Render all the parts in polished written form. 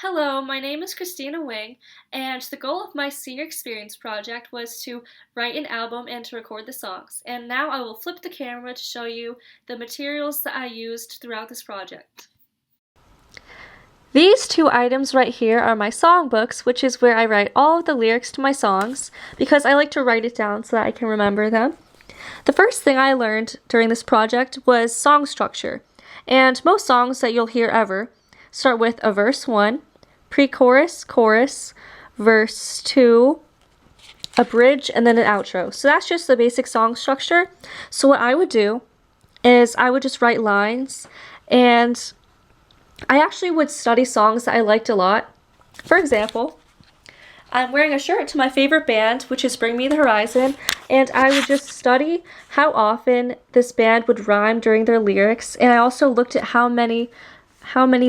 Hello, my name is Christina Wing, and the goal of my senior experience project was to write an album and to record the songs. And now I will flip the camera to show you the materials that I used throughout this project. These two items right here are my songbooks, which is where I write all of the lyrics to my songs because I like to write it down so that I can remember them. The first thing I learned during this project was song structure, and most songs that you'll hear ever start with a verse 1, pre-chorus, chorus, verse 2, a bridge, and then an outro. So that's just the basic song structure. So what I would do is I would just write lines, and I actually would study songs that I liked a lot. For example, I'm wearing a shirt to my favorite band, which is Bring Me the Horizon, and I would just study how often this band would rhyme during their lyrics, and I also looked at how many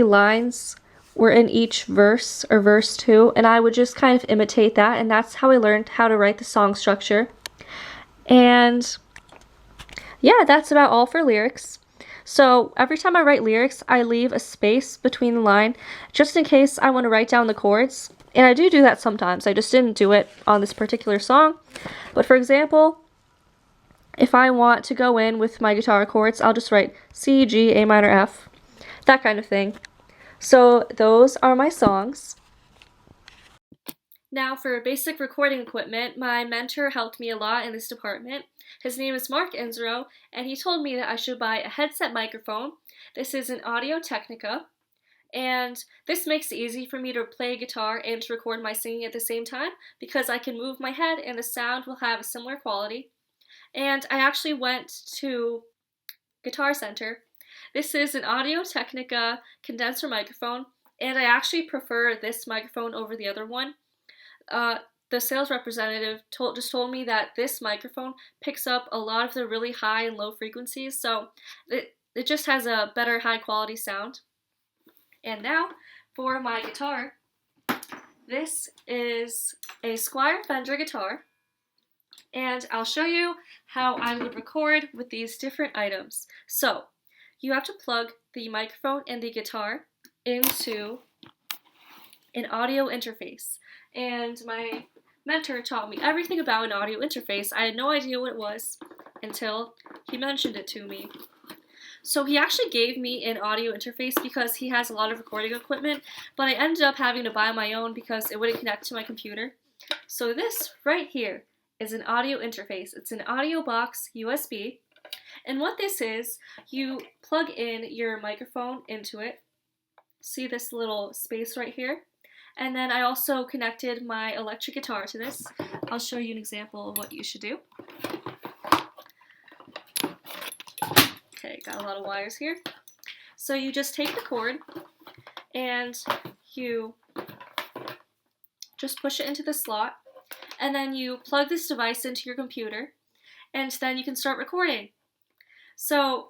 lines were in each verse or verse 2, and I would just kind of imitate that, and that's how I learned how to write the song structure. And yeah, that's about all for lyrics. So every time I write lyrics, I leave a space between the line just in case I want to write down the chords. And I do that sometimes. I just didn't do it on this particular song. But for example, if I want to go in with my guitar chords, I'll just write C, G, A minor, F, that kind of thing. So those are my songs. Now for basic recording equipment, my mentor helped me a lot in this department. His name is Mark Enzero, and he told me that I should buy a headset microphone. This is an Audio-Technica, and this makes it easy for me to play guitar and to record my singing at the same time because I can move my head and the sound will have a similar quality. And I actually went to Guitar Center. This is an Audio-Technica condenser microphone, and I actually prefer this microphone over the other one. The sales representative just told me that this microphone picks up a lot of the really high and low frequencies, so it just has a better high quality sound. And now for my guitar. This is a Squier Fender guitar, and I'll show you how I would record with these different items. So you have to plug the microphone and the guitar into an audio interface, and my mentor taught me everything about an audio interface. I had no idea what it was until he mentioned it to me. So he actually gave me an audio interface because he has a lot of recording equipment, but I ended up having to buy my own because it wouldn't connect to my computer. So this right here is an audio interface. It's an audio box USB, and what this is, you plug in your microphone into it. See this little space right here? And then I also connected my electric guitar to this. I'll show you an example of what you should do. Okay, got a lot of wires here. So you just take the cord and you just push it into the slot, and then you plug this device into your computer, and then you can start recording. So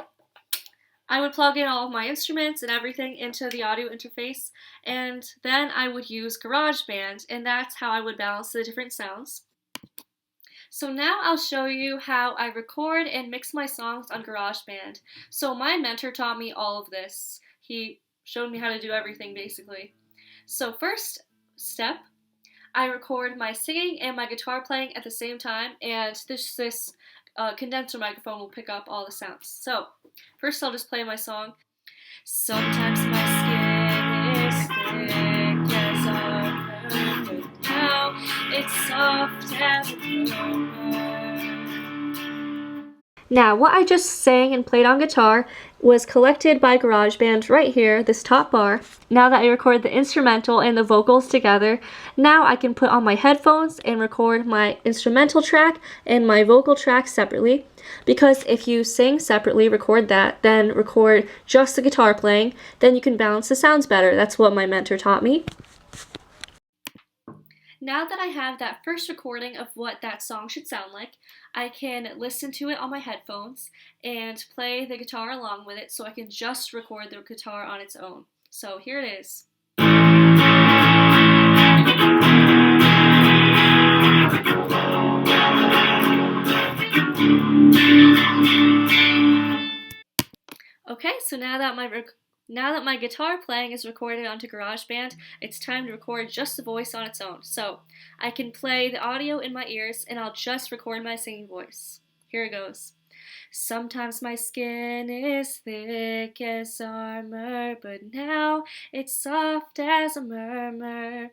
I would plug in all of my instruments and everything into the audio interface, and then I would use GarageBand, and that's how I would balance the different sounds. So now I'll show you how I record and mix my songs on GarageBand. So my mentor taught me all of this. He showed me how to do everything basically. So first step, I record my singing and my guitar playing at the same time, and this condenser microphone will pick up all the sounds. So first I'll just play my song. Sometimes my skin is thick as a perfect cow. It's soft as a rubber. Now, what I just sang and played on guitar was collected by GarageBand right here, this top bar. Now that I record the instrumental and the vocals together, now I can put on my headphones and record my instrumental track and my vocal track separately. Because if you sing separately, record that, then record just the guitar playing, then you can balance the sounds better. That's what my mentor taught me. Now that I have that first recording of what that song should sound like, I can listen to it on my headphones and play the guitar along with it so I can just record the guitar on its own. So here it is. Okay, so now that my Now that my guitar playing is recorded onto GarageBand, it's time to record just the voice on its own. So I can play the audio in my ears and I'll just record my singing voice. Here it goes. Sometimes my skin is thick as armor, but now it's soft as a murmur.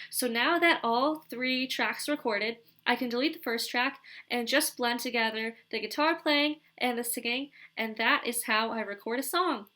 So now that all 3 tracks are recorded, I can delete the first track and just blend together the guitar playing and the singing, and that is how I record a song.